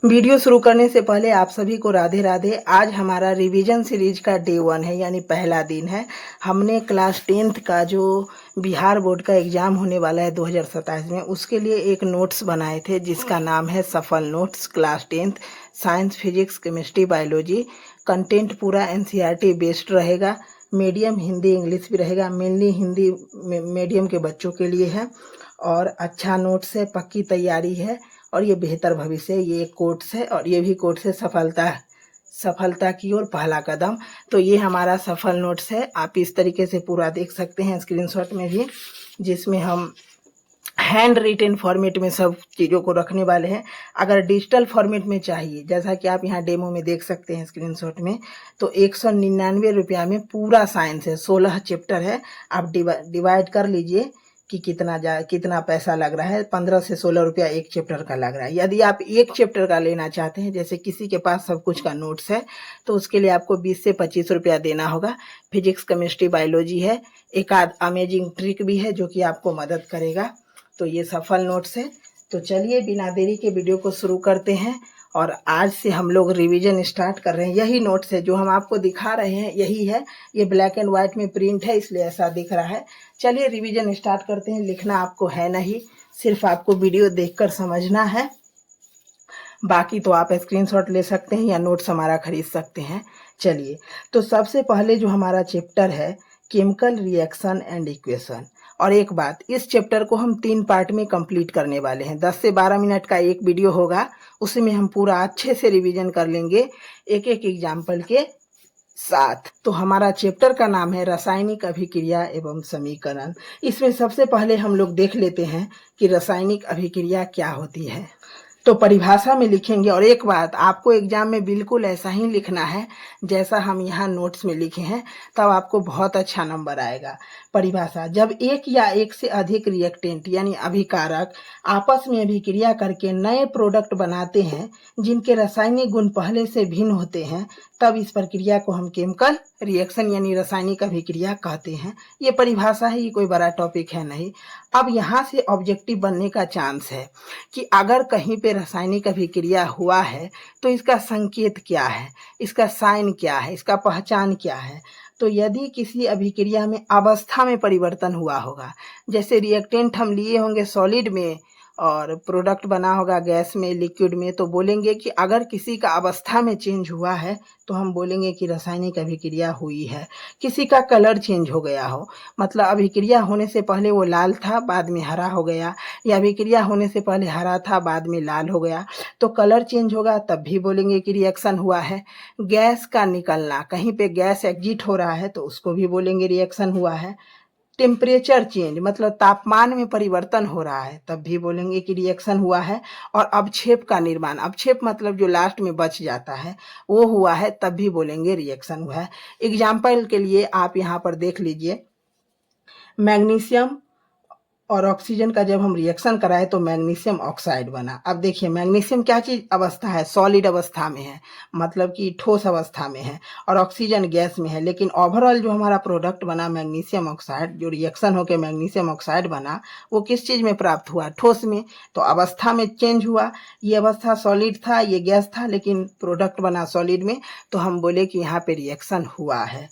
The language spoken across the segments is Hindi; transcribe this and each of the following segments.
वीडियो शुरू करने से पहले आप सभी को राधे राधे। आज हमारा रिवीजन सीरीज का डे 1 है, यानी पहला दिन है। हमने क्लास 10th का जो बिहार बोर्ड का एग्ज़ाम होने वाला है 2027 में, उसके लिए एक नोट्स बनाए थे जिसका नाम है सफल notes class 10th science, physics, chemistry, biology. Content पूरा एनसीईआरटी बेस्ड रहेगा। मीडियम हिंदी इंग्लिश भी रहेगा। मेनली हिंदी मीडियम के बच्चों के लिए है और अच्छा नोट्स है, पक्की तैयारी है और ये बेहतर भविष्य है। ये कोट्स है और ये भी कोट्स है, सफलता की ओर पहला कदम। तो ये हमारा सफल नोट्स है। आप इस तरीके से पूरा देख सकते हैं स्क्रीनशॉट में भी, जिसमें हम हैंड रिटेन फॉर्मेट में सब चीज़ों को रखने वाले हैं। अगर डिजिटल फॉर्मेट में चाहिए, जैसा कि आप यहाँ डेमो में देख सकते हैं स्क्रीनशॉट में, तो 199 रुपया में पूरा साइंस है, 16 चैप्टर है। आप डिवाइड कर लीजिए कि कितना पैसा लग रहा है। 15 से 16 रुपया एक चैप्टर का लग रहा है। यदि आप एक चैप्टर का लेना चाहते हैं, जैसे किसी के पास सब कुछ का नोट्स है, तो उसके लिए आपको 20 से 25 रुपया देना होगा। फिजिक्स, केमिस्ट्री, बायोलॉजी है। एक आध अमेजिंग ट्रिक भी है जो कि आपको मदद करेगा। तो ये सफल नोट्स है। तो चलिए बिना देरी के वीडियो को शुरू करते हैं और आज से हम लोग रिवीजन स्टार्ट कर रहे हैं। यही नोट्स है जो हम आपको दिखा रहे हैं, यही है। ये ब्लैक एंड व्हाइट में प्रिंट है, इसलिए ऐसा दिख रहा है। चलिए रिवीजन स्टार्ट करते हैं। लिखना आपको है नहीं, सिर्फ आपको वीडियो देखकर समझना है। बाकी तो आप स्क्रीनशॉट ले सकते हैं या नोट्स हमारा खरीद सकते हैं। चलिए, तो सबसे पहले जो हमारा चैप्टर है केमिकल रिएक्शन एंड इक्वेशन। और एक बात, इस चैप्टर को हम 3 पार्ट में कंप्लीट करने वाले हैं। 10 से 12 मिनट का एक वीडियो होगा, उसमें हम पूरा अच्छे से रिवीजन कर लेंगे एक एक एग्जाम्पल के साथ। तो हमारा चैप्टर का नाम है रासायनिक अभिक्रिया एवं समीकरण। इसमें सबसे पहले हम लोग देख लेते हैं कि रासायनिक अभिक्रिया क्या होती है। तो परिभाषा में लिखेंगे। और एक बात, आपको एग्जाम में बिल्कुल ऐसा ही लिखना है जैसा हम यहाँ नोट्स में लिखे हैं, तब आपको बहुत अच्छा नंबर आएगा। परिभाषा: जब एक या एक से अधिक रिएक्टेंट यानी अभिकारक आपस में अभिक्रिया करके नए प्रोडक्ट बनाते हैं जिनके रासायनिक गुण पहले से भिन्न होते हैं, तब इस प्रक्रिया को हम केमिकल रिएक्शन यानी रासायनिक अभिक्रिया कहते हैं। ये परिभाषा है, ये कोई बड़ा टॉपिक है नहीं। अब यहाँ से ऑब्जेक्टिव बनने का चांस है कि अगर कहीं पे रासायनिक अभिक्रिया हुआ है तो इसका संकेत क्या है, इसका साइन क्या है, इसका पहचान क्या है। तो यदि किसी अभिक्रिया में अवस्था में परिवर्तन हुआ होगा, जैसे रिएक्टेंट हम लिए होंगे सॉलिड में और प्रोडक्ट बना होगा गैस में, लिक्विड में, तो बोलेंगे कि अगर किसी का अवस्था में चेंज हुआ है तो हम बोलेंगे कि रासायनिक अभिक्रिया हुई है। किसी का कलर चेंज हो गया हो, मतलब अभिक्रिया होने से पहले वो लाल था बाद में हरा हो गया, या अभिक्रिया होने से पहले हरा था बाद में लाल हो गया, तो कलर चेंज होगा तब भी बोलेंगे कि रिएक्शन हुआ है। गैस का निकलना, कहीं पे गैस एग्जिट हो रहा है तो उसको भी बोलेंगे रिएक्शन हुआ है। टेम्परेचर चेंज, मतलब तापमान में परिवर्तन हो रहा है, तब भी बोलेंगे कि रिएक्शन हुआ है। और अवक्षेप का निर्माण, अवक्षेप मतलब जो लास्ट में बच जाता है, वो हुआ है, तब भी बोलेंगे रिएक्शन हुआ है। एग्जाम्पल के लिए आप यहाँ पर देख लीजिए, मैग्नीशियम और ऑक्सीजन का जब हम रिएक्शन कराए तो मैग्नीशियम ऑक्साइड बना। अब देखिए, मैग्नीशियम क्या चीज अवस्था है, सॉलिड अवस्था में है, मतलब कि ठोस अवस्था में है, और ऑक्सीजन गैस में है। लेकिन ओवरऑल जो हमारा प्रोडक्ट बना मैग्नीशियम ऑक्साइड, जो रिएक्शन होकर मैग्नीशियम ऑक्साइड बना, वो किस चीज में प्राप्त हुआ, ठोस में। तो अवस्था में चेंज हुआ, ये अवस्था सॉलिड था, ये गैस था, लेकिन प्रोडक्ट बना सॉलिड में, तो हम बोले कि यहाँ पे रिएक्शन हुआ है।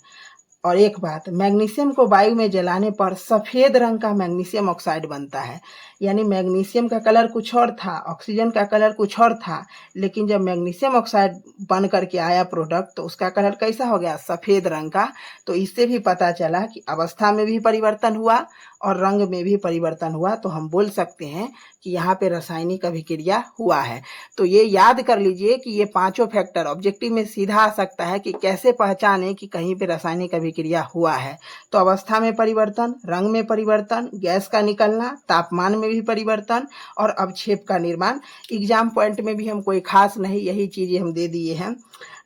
और एक बात, मैग्नीशियम को वायु में जलाने पर सफेद रंग का मैग्नीशियम ऑक्साइड बनता है। यानी मैग्नीशियम का कलर कुछ और था, ऑक्सीजन का कलर कुछ और था, लेकिन जब मैग्नीशियम ऑक्साइड बन करके आया प्रोडक्ट तो उसका कलर कैसा हो गया, सफेद रंग का। तो इससे भी पता चला कि अवस्था में भी परिवर्तन हुआ और रंग में भी परिवर्तन हुआ। तो हम बोल सकते हैं कि यहाँ पे रासायनिक अभिक्रिया हुआ है। तो ये याद कर लीजिए कि ये पांचों फैक्टर ऑब्जेक्टिव में सीधा आ सकता है कि कैसे पहचाने कि कहीं पे रासायनिक अभिक्रिया हुआ है। तो अवस्था में परिवर्तन, रंग में परिवर्तन, गैस का निकलना, तापमान में भी परिवर्तन और अवक्षेप का निर्माण। एग्जाम पॉइंट में भी हम कोई खास नहीं, यही चीजें हम दे दिए हैं।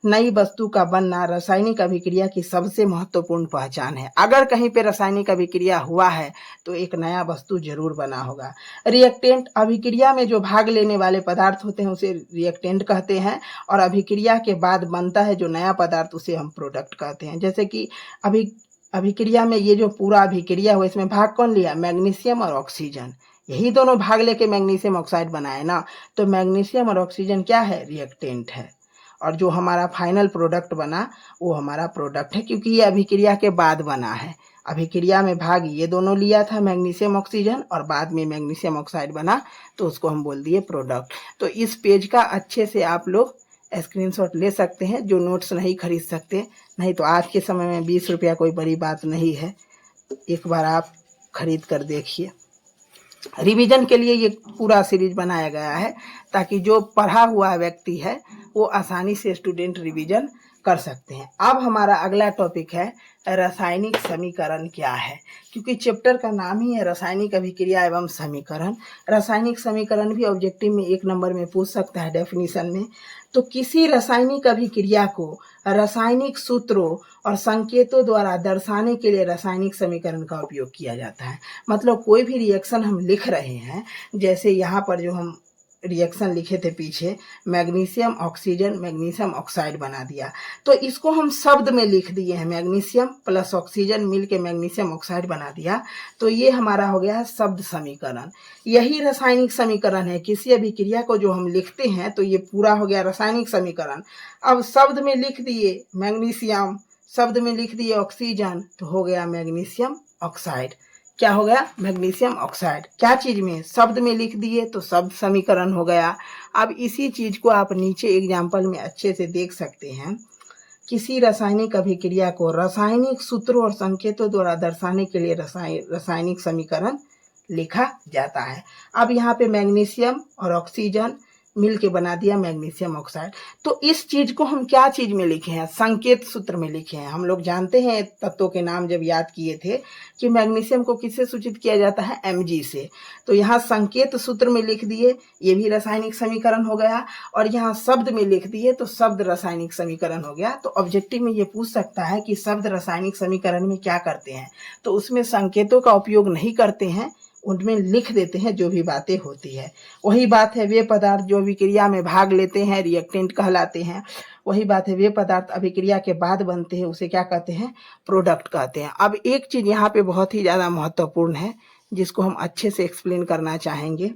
नई वस्तु का बनना रासायनिक अभिक्रिया की सबसे महत्वपूर्ण पहचान है। अगर कहीं पे रासायनिक अभिक्रिया हुआ है तो एक नया वस्तु जरूर बना होगा। रिएक्टेंट, अभिक्रिया में जो भाग लेने वाले पदार्थ होते हैं उसे रिएक्टेंट कहते हैं, और अभिक्रिया के बाद बनता है जो नया पदार्थ उसे हम प्रोडक्ट कहते हैं। जैसे कि अभिक्रिया में ये जो पूरा अभिक्रिया हुआ, इसमें भाग कौन लिया, मैग्नीशियम और ऑक्सीजन, यही दोनों भाग लेके मैग्नीशियम ऑक्साइड बना है ना। तो मैग्नीशियम और ऑक्सीजन क्या है, रिएक्टेंट है, और जो हमारा फाइनल प्रोडक्ट बना वो हमारा प्रोडक्ट है, क्योंकि ये अभिक्रिया के बाद बना है। अभिक्रिया में भाग ये दोनों लिया था, मैग्नीशियम ऑक्सीजन, और बाद में मैग्नीशियम ऑक्साइड बना, तो उसको हम बोल दिए प्रोडक्ट। तो इस पेज का अच्छे से आप लोग स्क्रीनशॉट ले सकते हैं, जो नोट्स नहीं खरीद सकते, नहीं तो आज के समय में 20 रुपया कोई बड़ी बात नहीं है, एक बार आप खरीद कर देखिए। रिवीजन के लिए ये पूरा सीरीज बनाया गया है, ताकि जो पढ़ा हुआ व्यक्ति है वो आसानी से स्टूडेंट रिवीजन कर सकते हैं। अब हमारा अगला टॉपिक है रासायनिक समीकरण क्या है, क्योंकि चैप्टर का नाम ही है रासायनिक अभिक्रिया एवं समीकरण। रासायनिक समीकरण भी ऑब्जेक्टिव में 1 नंबर में पूछ सकता है डेफिनेशन में। तो किसी रासायनिक अभिक्रिया को रासायनिक सूत्रों और संकेतों द्वारा दर्शाने के लिए रासायनिक समीकरण का उपयोग किया जाता है। मतलब कोई भी रिएक्शन हम लिख रहे हैं, जैसे यहाँ पर जो हम रिएक्शन लिखे थे पीछे, मैग्नीशियम ऑक्सीजन मैग्नीशियम ऑक्साइड बना दिया, तो इसको हम शब्द में लिख दिए हैं, मैग्नीशियम प्लस ऑक्सीजन मिलके मैग्नीशियम ऑक्साइड बना दिया, तो ये हमारा हो गया है शब्द समीकरण। यही रासायनिक समीकरण है, किसी अभिक्रिया को जो हम लिखते हैं तो ये पूरा हो गया रासायनिक समीकरण। अब शब्द में लिख दिए मैग्नीशियम, शब्द में लिख दिए ऑक्सीजन, तो हो गया मैग्नीशियम ऑक्साइड। क्या हो गया, मैग्नीशियम ऑक्साइड। क्या चीज में, शब्द में लिख दिए तो शब्द समीकरण हो गया। अब इसी चीज को आप नीचे एग्जाम्पल में अच्छे से देख सकते हैं। किसी रासायनिक अभिक्रिया को रासायनिक सूत्रों और संकेतों द्वारा दर्शाने के लिए रासायनिक समीकरण लिखा जाता है। अब यहाँ पे मैग्नीशियम और ऑक्सीजन मिल के बना दिया मैग्नीशियम ऑक्साइड। तो इस चीज को हम क्या चीज में लिखे हैं, संकेत सूत्र में लिखे हैं। हम लोग जानते हैं तत्वों के नाम जब याद किए थे कि मैग्नीशियम को किससे सूचित किया जाता है, Mg से। तो यहाँ संकेत सूत्र में लिख दिए, ये भी रासायनिक समीकरण हो गया, और यहाँ शब्द में लिख दिए तो शब्द रासायनिक समीकरण हो गया। तो ऑब्जेक्टिव में ये पूछ सकता है कि शब्द रासायनिक समीकरण में क्या करते हैं, तो उसमें संकेतों का उपयोग नहीं करते हैं, उनमें लिख देते हैं जो भी बातें होती है। वही बात है वे पदार्थ जो अभिक्रिया में भाग लेते हैं रिएक्टेंट कहलाते हैं। वही बात है वे पदार्थ अभिक्रिया के बाद बनते हैं, उसे क्या कहते हैं, प्रोडक्ट कहते हैं। अब एक चीज यहाँ पे बहुत ही ज्यादा महत्वपूर्ण है, जिसको हम अच्छे से एक्सप्लेन करना चाहेंगे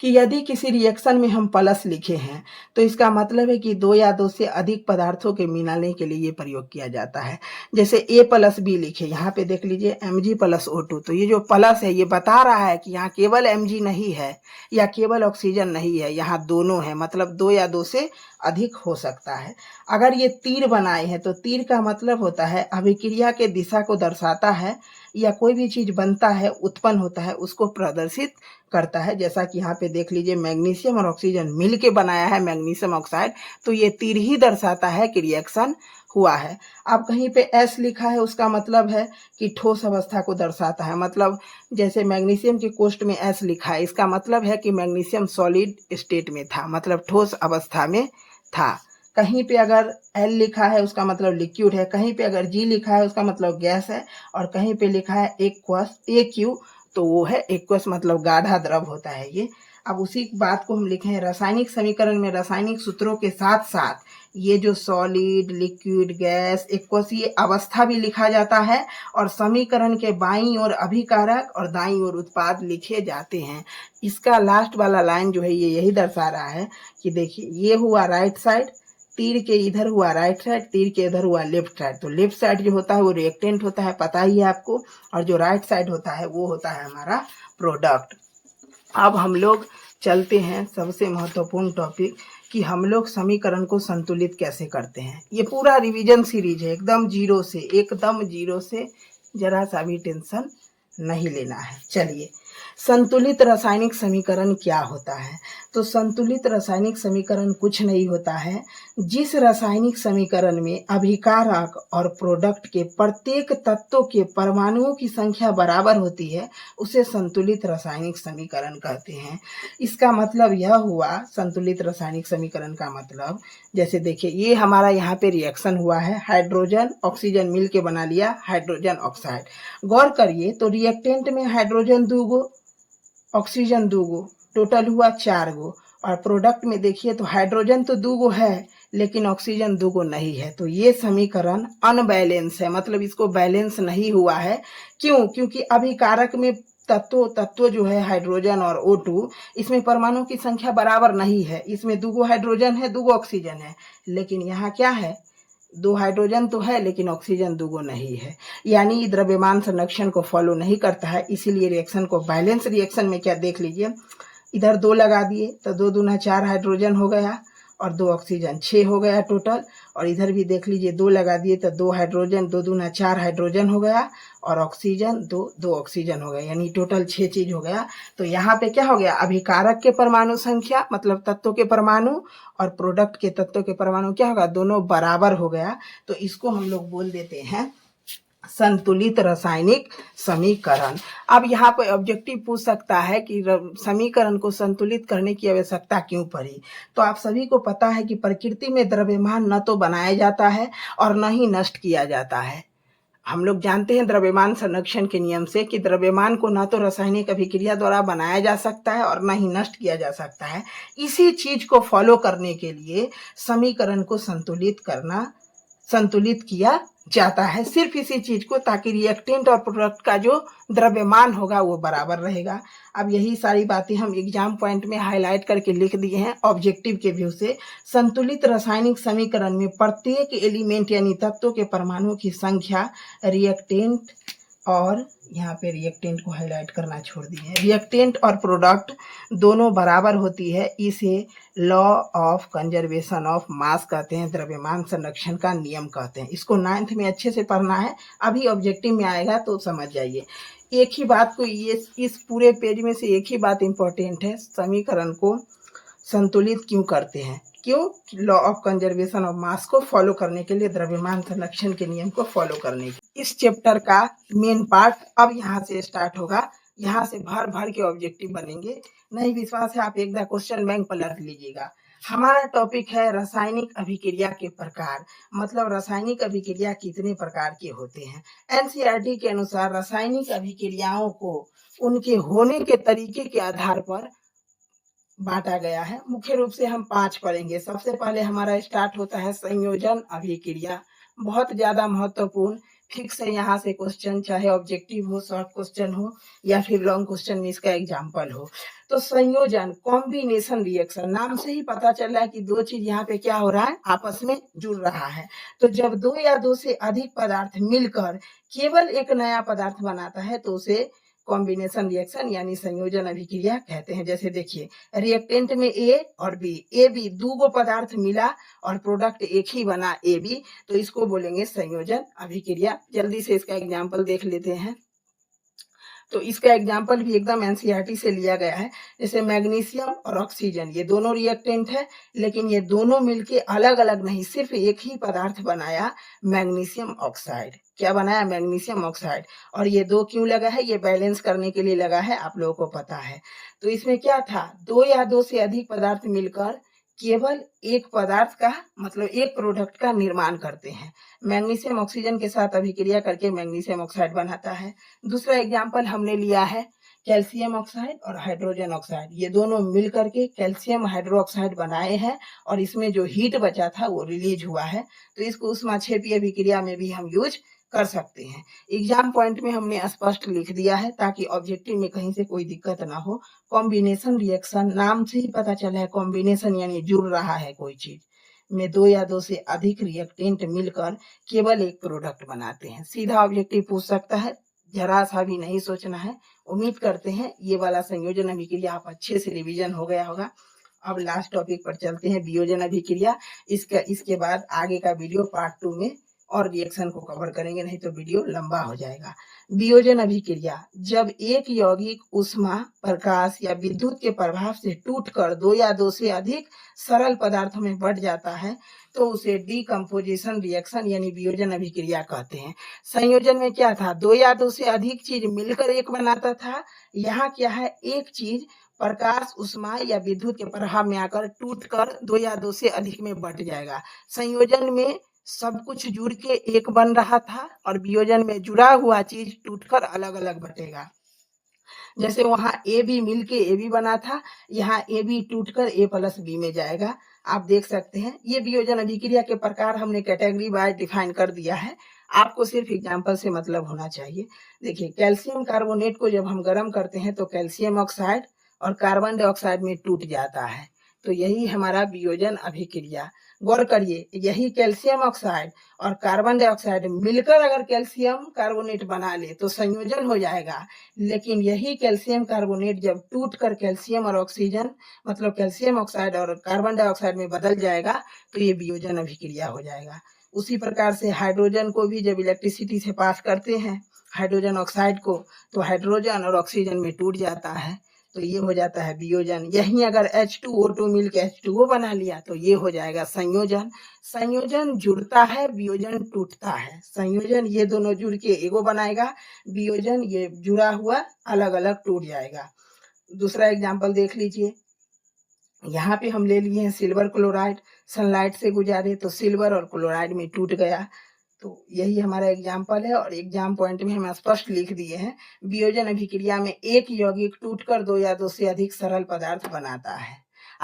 कि यदि किसी रिएक्शन में हम प्लस लिखे हैं तो इसका मतलब है कि 2 या 2 से अधिक पदार्थों के मिलाने के लिए ये प्रयोग किया जाता है। जैसे A+B लिखे, यहाँ पे देख लीजिए Mg+O2, तो ये जो प्लस है ये बता रहा है कि यहाँ केवल Mg नहीं है या केवल ऑक्सीजन नहीं है, यहाँ दोनों है, मतलब 2 या 2 से अधिक हो सकता है। अगर ये तीर बनाए हैं तो तीर का मतलब होता है अभिक्रिया के दिशा को दर्शाता है, या कोई भी चीज बनता है उत्पन्न होता है उसको प्रदर्शित करता है। जैसा कि यहाँ पे देख लीजिए मैग्नीशियम और ऑक्सीजन मिलके बनाया है मैग्नीशियम ऑक्साइड, तो ये तीर ही दर्शाता है कि रिएक्शन हुआ है। अब कहीं पे S लिखा है, उसका मतलब है कि ठोस अवस्था को दर्शाता है। मतलब जैसे मैग्नीशियम के कोष्ठ में S लिखा है, इसका मतलब है कि मैग्नीशियम सॉलिड स्टेट में था, मतलब ठोस अवस्था में था। कहीं पे अगर L लिखा है उसका मतलब लिक्विड है, कहीं पे अगर G लिखा है उसका मतलब गैस है, और कहीं पे लिखा है AQ तो वो है एक्वस, मतलब गाढ़ा द्रव होता है ये। अब उसी बात को हम लिखे हैं रासायनिक समीकरण में रासायनिक सूत्रों के साथ साथ ये जो सॉलिड, लिक्विड, गैस, एक्वस, ये अवस्था भी लिखा जाता है, और समीकरण के बाईं ओर अभिकारक और दाईं ओर उत्पाद लिखे जाते हैं। इसका लास्ट वाला लाइन जो है ये यही दर्शा रहा है कि देखिए ये हुआ राइट साइड, तीर के इधर हुआ राइट साइड, तीर के इधर हुआ लेफ्ट साइड। तो लेफ्ट साइड जो होता है वो रिएक्टेंट होता है, पता ही है आपको, और जो राइट साइड होता है वो होता है हमारा प्रोडक्ट। अब हम लोग चलते हैं सबसे महत्वपूर्ण टॉपिक कि हम लोग समीकरण को संतुलित कैसे करते हैं। ये पूरा रिवीजन सीरीज है, एकदम जीरो से, जरा सा भी टेंशन नहीं लेना है। चलिए, संतुलित रासायनिक समीकरण क्या होता है? तो संतुलित रासायनिक समीकरण कुछ नहीं होता है, जिस रासायनिक समीकरण में अभिकारक और प्रोडक्ट के प्रत्येक तत्वों के परमाणुओं की संख्या बराबर होती है उसे संतुलित रासायनिक समीकरण कहते हैं। इसका मतलब यह हुआ, संतुलित रासायनिक समीकरण का मतलब, जैसे देखिए ये हमारा यहाँ पे रिएक्शन हुआ है, हाइड्रोजन ऑक्सीजन मिल के बना लिया हाइड्रोजन ऑक्साइड। गौर करिए तो रिएक्टेंट में हाइड्रोजन 2 गो, ऑक्सीजन 2 गो, टोटल हुआ 4 गो, और प्रोडक्ट में देखिए तो हाइड्रोजन तो 2 गो है लेकिन ऑक्सीजन 2 गो नहीं है। तो ये समीकरण अनबैलेंस है, मतलब इसको बैलेंस नहीं हुआ है। क्यों? क्योंकि अभिकारक में तत्व जो है हाइड्रोजन और O2, इसमें परमाणु की संख्या बराबर नहीं है। इसमें 2 हाइड्रोजन है, 2 ऑक्सीजन है, लेकिन यहाँ क्या है, 2 हाइड्रोजन तो है लेकिन ऑक्सीजन 2 नहीं है, यानी द्रव्यमान संरक्षण को फॉलो नहीं करता है। इसीलिए रिएक्शन को बैलेंस रिएक्शन में क्या देख लीजिए, इधर 2 लगा दिए तो 2 दूना 4 हाइड्रोजन हो गया और 2 ऑक्सीजन 6 हो गया टोटल। और इधर भी देख लीजिए 2 लगा दिए तो 2 हाइड्रोजन, 2 दूना 4 हाइड्रोजन हो गया और ऑक्सीजन 2 ऑक्सीजन हो गया, यानी टोटल 6 चीज हो गया। तो यहाँ पे क्या हो गया, अभिकारक के परमाणु संख्या मतलब तत्वों के परमाणु और प्रोडक्ट के तत्वों के परमाणु क्या होगा, दोनों बराबर हो गया। तो इसको हम लोग बोल देते हैं संतुलित रासायनिक समीकरण। अब यहाँ पे ऑब्जेक्टिव पूछ सकता है कि समीकरण को संतुलित करने की आवश्यकता क्यों पड़ी। तो आप सभी को पता है कि प्रकृति में द्रव्यमान न तो बनाया जाता है और न ही नष्ट किया जाता है। हम लोग जानते हैं द्रव्यमान संरक्षण के नियम से कि द्रव्यमान को न तो रासायनिक अभिक्रिया द्वारा बनाया जा सकता है और न ही नष्ट किया जा सकता है। इसी चीज को फॉलो करने के लिए समीकरण को संतुलित किया जाता है, सिर्फ इसी चीज को, ताकि रिएक्टेंट और प्रोडक्ट का जो द्रव्यमान होगा वो बराबर रहेगा। अब यही सारी बातें हम एग्जाम पॉइंट में हाईलाइट करके लिख दिए हैं ऑब्जेक्टिव के व्यू से। संतुलित रासायनिक समीकरण में प्रत्येक एलिमेंट यानी तत्वों के परमाणुओं की संख्या रिएक्टेंट और यहाँ पे रिएक्टेंट को हाईलाइट करना छोड़ दिए, रिएक्टेंट और प्रोडक्ट दोनों बराबर होती है। इसे law of conservation of mass कहते हैं, द्रव्यमान संरक्षण का नियम कहते हैं। इसको 9th में अच्छे से पढ़ना है, अभी ऑब्जेक्टिव में आएगा तो समझ जाइए। एक ही बात को, ये इस पूरे पेज में से एक ही बात इंपॉर्टेंट है, समीकरण को संतुलित क्यों करते हैं, क्यों, law of conservation of mass को फॉलो करने के लिए, द्रव्यमान संरक्षण के नियम को फॉलो करने के। इस चैप्टर का मेन पार्ट अब यहाँ से स्टार्ट होगा, यहाँ से भर भर के ऑब्जेक्टिव बनेंगे। नहीं विश्वास है आप एक बार क्वेश्चन बैंक पलट लीजिएगा। हमारा टॉपिक है रासायनिक अभिक्रिया के प्रकार, मतलब रासायनिक अभिक्रिया कितने प्रकार के होते हैं। एनसीईआरटी के अनुसार रासायनिक अभिक्रियाओं को उनके होने के तरीके के आधार पर बांटा गया है। मुख्य रूप से हम 5 पढ़ेंगे। सबसे पहले हमारा स्टार्ट होता है संयोजन अभिक्रिया, बहुत ज्यादा महत्वपूर्ण। फिक्स है यहाँ से क्वेश्चन, चाहे ऑब्जेक्टिव हो, शॉर्ट क्वेश्चन हो या फिर लॉन्ग क्वेश्चन में इसका एग्जाम्पल हो। तो संयोजन, कॉम्बिनेशन रिएक्शन, नाम से ही पता चल रहा है कि 2 चीज यहाँ पे क्या हो रहा है, आपस में जुड़ रहा है। तो जब 2 या 2 से अधिक पदार्थ मिलकर केवल एक नया पदार्थ बनाता है तो उसे कॉम्बिनेशन रिएक्शन यानी संयोजन अभिक्रिया कहते हैं। जैसे देखिए रिएक्टेंट में ए और बी, ए बी 2 पदार्थ मिला और प्रोडक्ट एक ही बना ए बी, तो इसको बोलेंगे संयोजन अभिक्रिया। जल्दी से इसका एग्जाम्पल देख लेते हैं। तो इसका एग्जाम्पल भी एकदम एनसीईआरटी से लिया गया है। जैसे मैग्नीशियम और ऑक्सीजन, ये दोनों रिएक्टेंट है, लेकिन ये दोनों मिलके अलग अलग नहीं, सिर्फ एक ही पदार्थ बनाया, मैग्नीशियम ऑक्साइड। क्या बनाया, मैग्नीशियम ऑक्साइड। और ये 2 क्यों लगा है, ये बैलेंस करने के लिए लगा है, आप लोगों को पता है। तो इसमें क्या था, 2 या 2 से अधिक पदार्थ मिलकर केवल एक पदार्थ का मतलब एक प्रोडक्ट का निर्माण करते हैं। मैग्नीशियम ऑक्सीजन के साथ अभिक्रिया करके मैग्नीशियम ऑक्साइड बनाता है। दूसरा एग्जाम्पल हमने लिया है कैल्शियम ऑक्साइड और हाइड्रोजन ऑक्साइड, ये दोनों मिल करके कैल्शियम हाइड्रोक्साइड बनाए हैं और इसमें जो हीट बचा था वो रिलीज हुआ है। तो इसको ऊष्माक्षेपी अभिक्रिया में भी हम यूज कर सकते हैं। एग्जाम पॉइंट में हमने स्पष्ट लिख दिया है ताकि ऑब्जेक्टिव में कहीं से कोई दिक्कत ना हो। कॉम्बिनेशन रिएक्शन, नाम से ही पता चला है कॉम्बिनेशन यानी जुड़ रहा है कोई चीज में, 2 या 2 से अधिक रिएक्टेंट मिलकर केवल एक प्रोडक्ट बनाते हैं। सीधा ऑब्जेक्टिव पूछ सकता है, जरा सा भी नहीं सोचना है। उम्मीद करते हैं ये वाला संयोजन अभिक्रिया आप अच्छे से रिवीजन हो गया होगा। अब लास्ट टॉपिक पर चलते हैं, वियोजन अभिक्रिया। इसके बाद आगे का वीडियो पार्ट 2 में और रिएक्शन को कवर करेंगे, नहीं तो वीडियो लंबा हो जाएगा। वियोजन अभिक्रिया, जब एक यौगिक ऊष्मा, प्रकाश या विद्युत के प्रभाव से टूटकर 2 या 2 से अधिक सरल पदार्थों में बढ़ जाता है तो उसे डीकम्पोजिशन रिएक्शन यानी वियोजन अभिक्रिया कहते हैं। संयोजन में क्या था, 2 या 2 से अधिक चीज मिलकर एक बनाता था। यहाँ क्या है, एक चीज प्रकाश, उष्मा या विद्युत के प्रभाव में आकर टूटकर 2 या 2 से अधिक में बट जाएगा। संयोजन में सब कुछ जुड़ के एक बन रहा था और वियोजन में जुड़ा हुआ चीज टूटकर अलग अलग बटेगा। जैसे वहां ए बी मिलके ए बी बना था, यहाँ ए बी टूटकर ए प्लस बी में जाएगा। आप देख सकते हैं ये वियोजन अभिक्रिया के प्रकार हमने कैटेगरी वाइज डिफाइन कर दिया है। आपको सिर्फ एग्जाम्पल से मतलब होना चाहिए। देखिए, कैल्शियम कार्बोनेट को जब हम गर्म करते हैं तो कैल्शियम ऑक्साइड और कार्बन डाइऑक्साइड में टूट जाता है। तो यही हमारा वियोजन अभिक्रिया। गौर करिए, यही कैल्शियम ऑक्साइड और कार्बन डाइऑक्साइड मिलकर अगर कैल्शियम कार्बोनेट बना ले तो संयोजन हो जाएगा। लेकिन यही कैल्शियम कार्बोनेट जब टूट कर कैल्शियम और ऑक्सीजन मतलब कैल्शियम ऑक्साइड और कार्बन डाइऑक्साइड में बदल जाएगा तो ये वियोजन अभिक्रिया हो जाएगा। उसी प्रकार से हाइड्रोजन को भी जब इलेक्ट्रिसिटी से पास करते हैं हाइड्रोजन ऑक्साइड को, तो हाइड्रोजन और ऑक्सीजन में टूट जाता है, तो ये हो जाता है वियोजन। यहीं अगर H2O2 मिलकर H2O बना लिया तो ये हो जाएगा संयोजन। संयोजन जुड़ता है, वियोजन टूटता है। संयोजन ये दोनों जुड़ के एगो बनाएगा, वियोजन ये जुड़ा हुआ अलग अलग टूट जाएगा। दूसरा एग्जाम्पल देख लीजिए, यहाँ पे हम ले लिए हैं सिल्वर क्लोराइड, सनलाइट से गुजारे तो सिल्वर और क्लोराइड में टूट गया। तो यही हमारा एग्जाम्पल है और एग्जाम पॉइंट में हम स्पष्ट लिख दिए हैं, वियोजन अभिक्रिया में एक यौगिक टूटकर दो या दो से अधिक सरल पदार्थ बनाता है,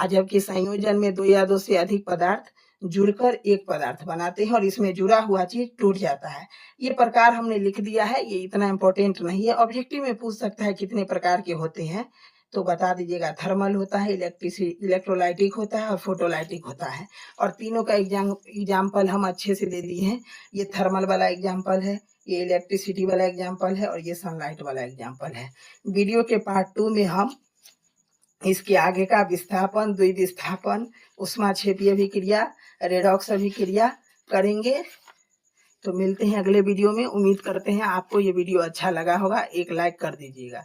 जबकि संयोजन में दो या दो से अधिक पदार्थ जुड़कर एक पदार्थ बनाते हैं और इसमें जुड़ा हुआ चीज टूट जाता है। ये प्रकार हमने लिख दिया है, ये इतना इंपॉर्टेंट नहीं है। ऑब्जेक्टिव में पूछ सकता है कितने प्रकार के होते हैं, तो बता दीजिएगा। थर्मल होता है, इलेक्ट्रोलाइटिक होता है और फोटोलाइटिक होता है। और तीनों का एग्जाम्पल हम अच्छे से दे दिए हैं। ये थर्मल वाला एग्जाम्पल है, ये इलेक्ट्रिसिटी वाला एग्जाम्पल है और ये सनलाइट वाला एग्जाम्पल है। वीडियो के पार्ट 2 में हम इसके आगे का विस्थापन, द्विविस्थापन, ऊष्माक्षेपीय अभिक्रिया, रेडॉक्स अभिक्रिया करेंगे। तो मिलते हैं अगले वीडियो में। उम्मीद करते हैं आपको ये वीडियो अच्छा लगा होगा। एक लाइक कर दीजिएगा।